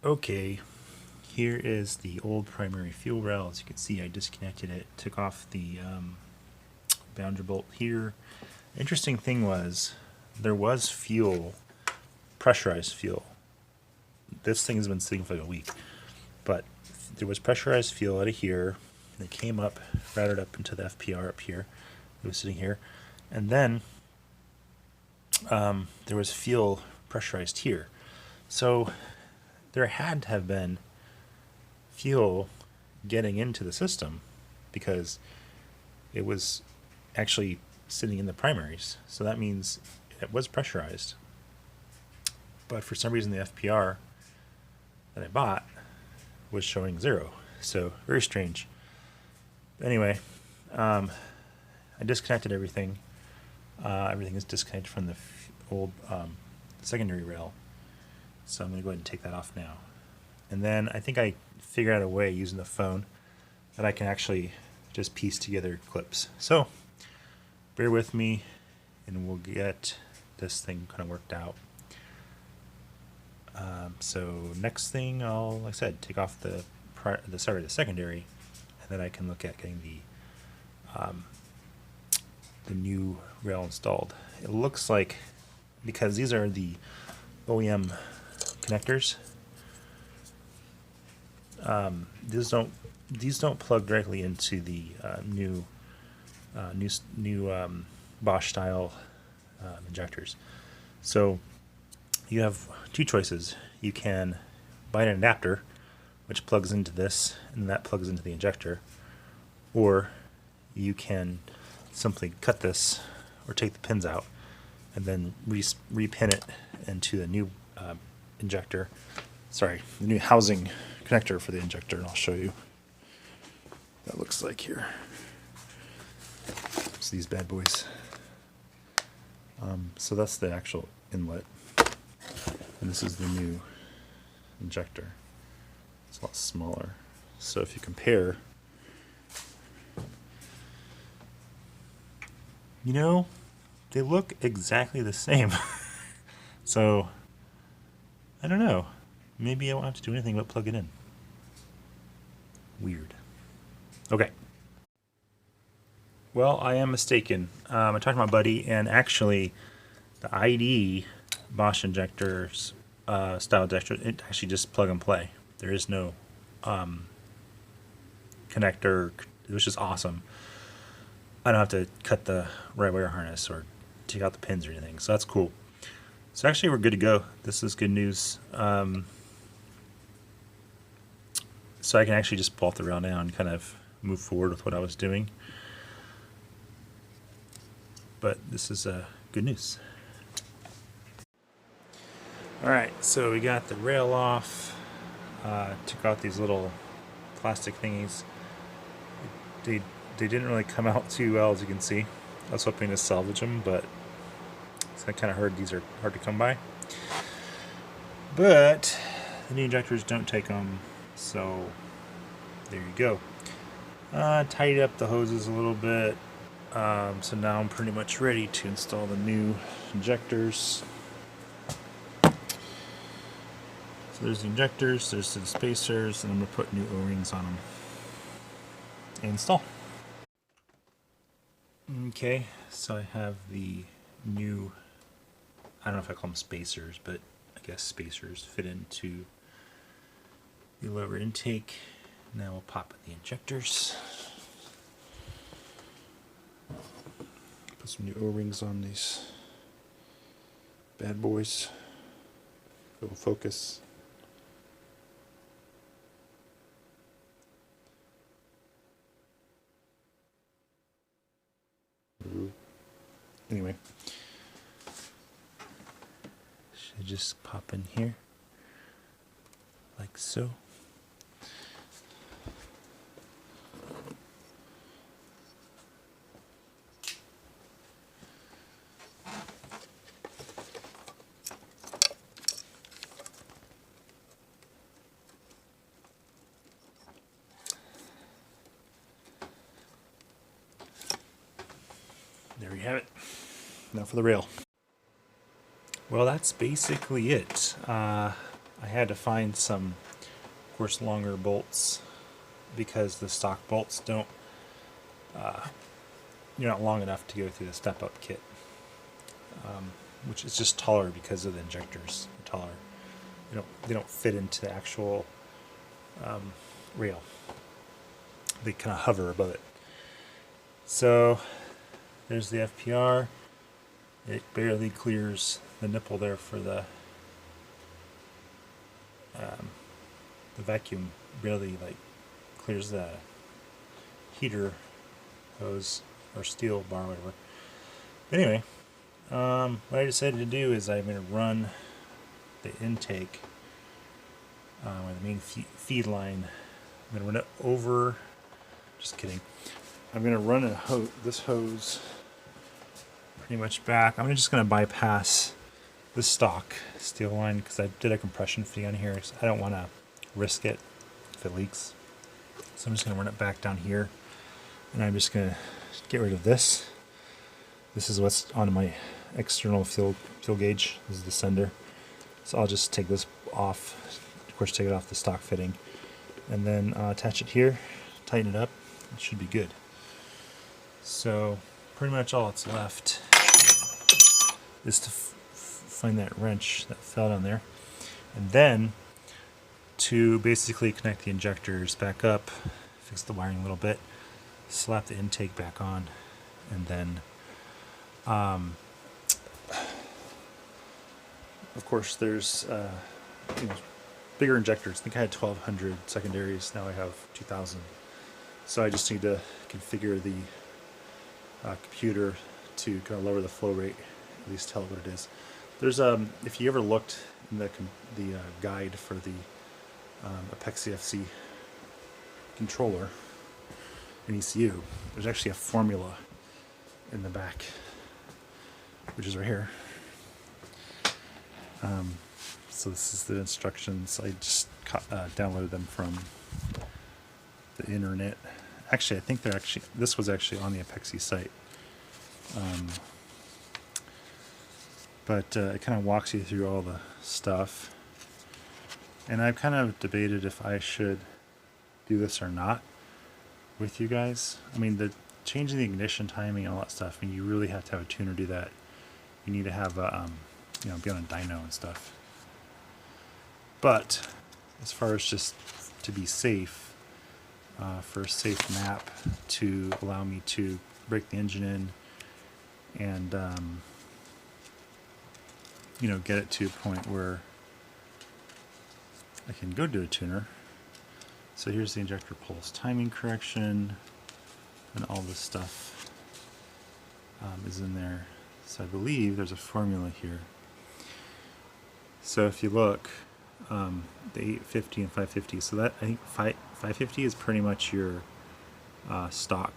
Okay, here is the old primary fuel rail. As you can see, I disconnected it, took off the bounder bolt here. Interesting thing was, there was fuel, pressurized fuel. This thing has been sitting for like a week, but there was pressurized fuel out of here, and it came up, routed up into the FPR up here. It was sitting here, and then there was fuel pressurized here. So there had to have been fuel getting into the system because it was actually sitting in the primaries. So that means it was pressurized. But for some reason, the FPR that I bought was showing 0. So very strange. Anyway, I disconnected everything. Everything is disconnected from the old secondary rail. So I'm going to go ahead and take that off now. And then I think I figured out a way using the phone that I can actually just piece together clips. So bear with me and we'll get this thing kind of worked out. So next thing I'll, like I said, take off the secondary, and then I can look at getting the new rail installed. It looks like, because these are the OEM connectors, these don't plug directly into the new Bosch style injectors. So you have two choices. You can buy an adapter which plugs into this, and that plugs into the injector, or you can simply cut this or take the pins out and then repin it into the new injector. Sorry, the new housing connector for the injector, and I'll show you what that looks like here. It's these bad boys. So that's the actual inlet, and this is the new injector. It's a lot smaller. So if you compare, you know, they look exactly the same. So I don't know. Maybe I won't have to do anything but plug it in. Weird. Okay. Well, I am mistaken. I talked to my buddy, and actually, the ID Bosch injectors style injector, it actually just plug and play. There is no connector, which is awesome. I don't have to cut the right wire harness or take out the pins or anything, so that's cool. So actually, we're good to go. This is good news. So I can actually just pull off the rail now and kind of move forward with what I was doing. But this is good news. Alright, so we got the rail off. Took out these little plastic thingies. They didn't really come out too well, as you can see. I was hoping to salvage them, but I kind of heard these are hard to come by. But the new injectors don't take them, so there you go. Tidied up the hoses a little bit. So now I'm pretty much ready to install the new injectors. So there's the injectors, there's the spacers, and I'm going to put new O-rings on them and install. Okay, so I have the new, I don't know if I call them spacers, but I guess spacers fit into the lower intake. Now we'll pop in the injectors. Put some new O-rings on these bad boys. Go focus. Anyway, should just pop in here like so. There you have it. Now for the rail. Well, that's basically it. I had to find some, of course, longer bolts because the stock bolts don't, you're not long enough to go through the step-up kit, which is just taller because of the injectors. They're taller. They don't fit into the actual rail. They kind of hover above it. So there's the FPR. It barely clears the nipple there for the vacuum. Barely like clears the heater hose or steel bar, whatever. Anyway, what I decided to do is I'm going to run the intake or the main feed line. I'm going to run it over. Just kidding. I'm going to run this hose pretty much back. I'm just going to bypass the stock steel line because I did a compression fee on here. So I don't want to risk it if it leaks. So I'm just going to run it back down here. And I'm just going to get rid of this. This is what's on my external fuel gauge. This is the sender. So I'll just take this off. Of course, take it off the stock fitting. And then attach it here, tighten it up. It should be good. So pretty much all that's left is to find that wrench that fell down there. And then to basically connect the injectors back up, fix the wiring a little bit, slap the intake back on, and then of course there's bigger injectors. I think I had 1200 secondaries, now I have 2000. So I just need to configure the computer to kind of lower the flow rate, at least tell it what it is. There's if you ever looked in the guide for the Apex CFC controller in ECU, there's actually a formula in the back, which is right here. So this is the instructions. I just downloaded them from the internet. Actually, I think this was actually on the Apexi site. But it kind of walks you through all the stuff. And I've kind of debated if I should do this or not with you guys. I mean, changing the ignition timing and all that stuff, I mean, you really have to have a tuner do that. You need to have a, be on a dyno and stuff. But as far as just to be safe, for a safe map to allow me to break the engine in and get it to a point where I can go do a tuner. So here's the injector pulse timing correction, and all this stuff is in there. So I believe there's a formula here. So if you look, the 850 and 550, so that I think 550 is pretty much your stock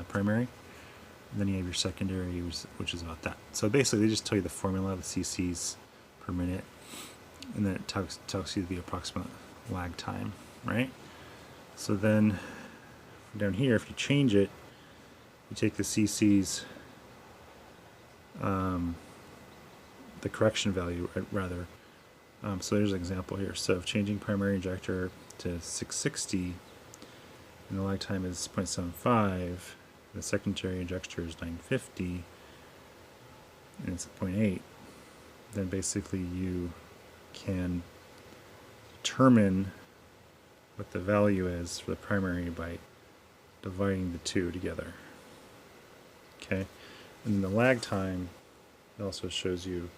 primary. And then you have your secondary, which is about that. So basically, they just tell you the formula, the cc's per minute, and then it tells you the approximate lag time, right? So then down here, if you change it, you take the cc's, the correction value rather. So there's an example here. So if changing primary injector to 660, and the lag time is 0.75. The secondary injector is 950, and it's 0.8, then basically you can determine what the value is for the primary by dividing the two together. Okay, and then the lag time also shows you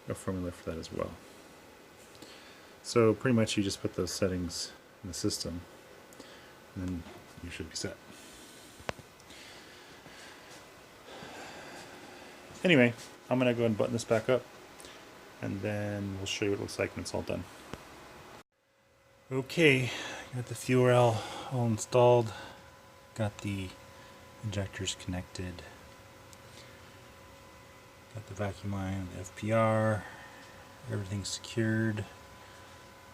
a formula for that as well. So pretty much you just put those settings in the system, and then you should be set. Anyway, I'm going to go and button this back up, and then we'll show you what it looks like when it's all done. Okay, got the fuel rail all installed, got the injectors connected, got the vacuum line, the FPR, everything's secured,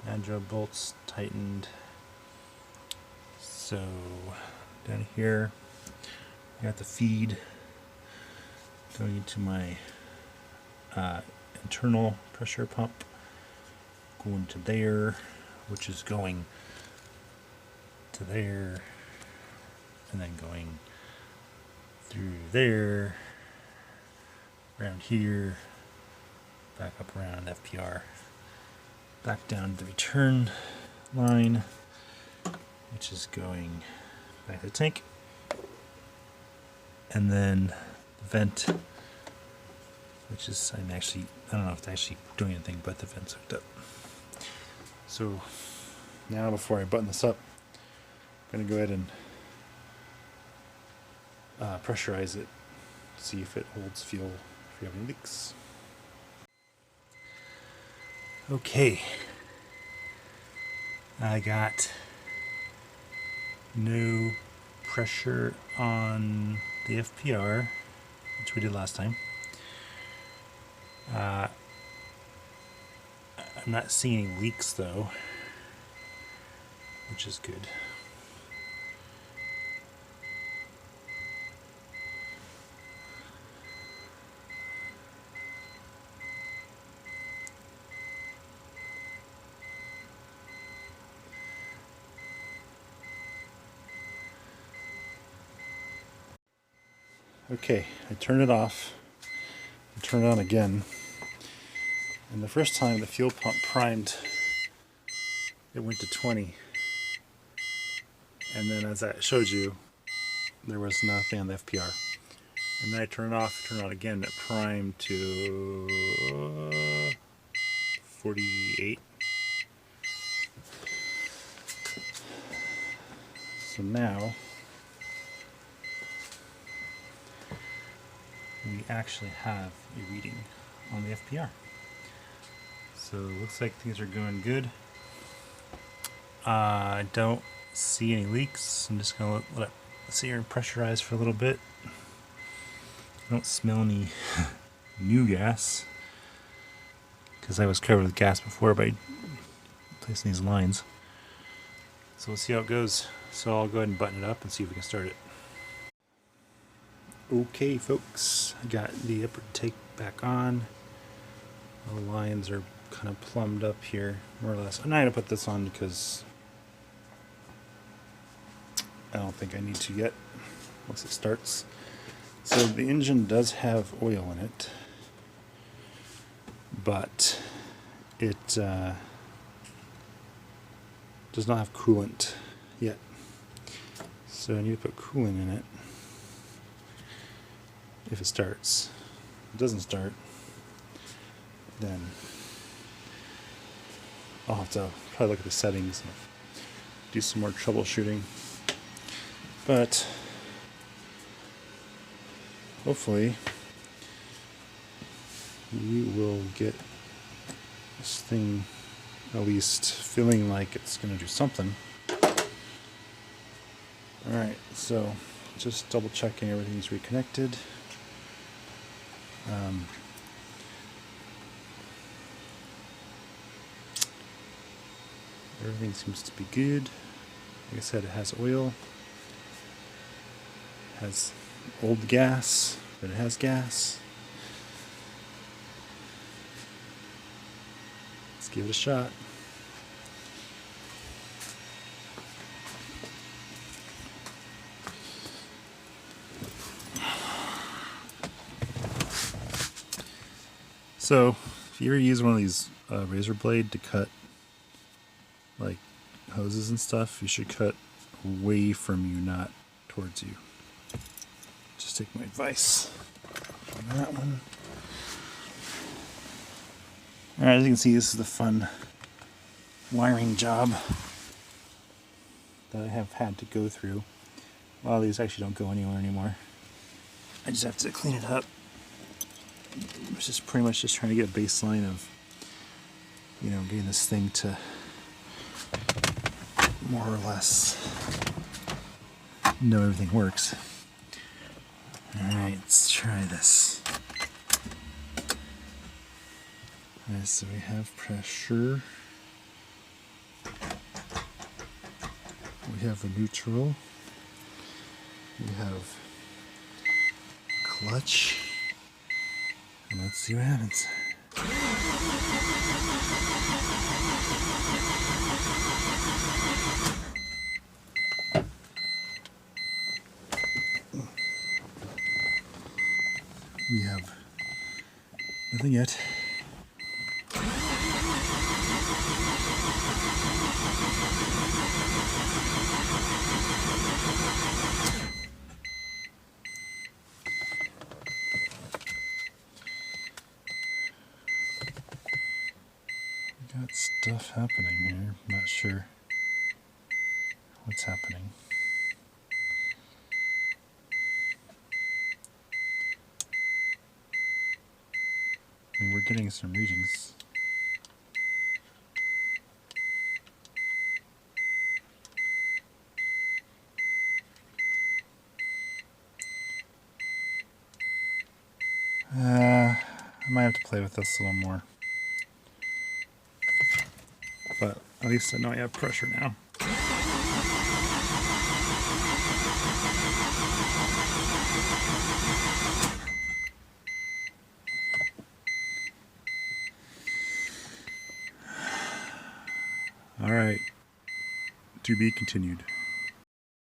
Andro bolts tightened. So down here, I got the feed going into my internal pressure pump going to there, which is going to there, and then going through there, around here, back up around FPR, back down to the return line, which is going back to the tank, and then the vent, which is, I don't know if it's actually doing anything, but the vent's hooked up. So now before I button this up, I'm going to go ahead and pressurize it, see if it holds fuel if you have any leaks. Okay, I got no pressure on the FPR, which we did last time. I'm not seeing any leaks though, which is good. Okay, I turned it off and turned it on again. And the first time the fuel pump primed, it went to 20. And then as I showed you, there was nothing on the FPR. And then I turned it off, turned it on again, it primed to 48. So now we actually have a reading on the FPR. So it looks like things are going good. I don't see any leaks. I'm just going to let it sit here and pressurize for a little bit. I don't smell any new gas because I was covered with gas before by placing these lines. So we'll see how it goes. So I'll go ahead and button it up and see if we can start it. Okay folks, I got the upper tank back on. The lines are kind of plumbed up here, more or less. I'm not going to put this on because I don't think I need to yet once it starts. So the engine does have oil in it, but it does not have coolant yet. So I need to put coolant in it if it starts. If it doesn't start, then I'll have to probably look at the settings and do some more troubleshooting. But hopefully we will get this thing at least feeling like it's going to do something. Alright, so just double checking everything's reconnected. Everything seems to be good. Like I said, it has oil, has old gas, but it has gas. Let's give it a shot. So, if you ever use one of these razor blade to cut like hoses and stuff, you should cut away from you, not towards you. Just take my advice on that one. Alright, as you can see, this is the fun wiring job that I have had to go through. A lot of these actually don't go anywhere anymore. I just have to clean it up. It's just pretty much just trying to get a baseline of, you know, getting this thing to more or less know everything works. Alright, let's try this. Alright, so we have pressure. We have a neutral. We have clutch. And let's see what happens. Nothing yet. Got stuff happening here. Not sure what's happening. I mean, we're getting some readings. I might have to play with this a little more. But at least I know I have pressure now. All right. To be continued.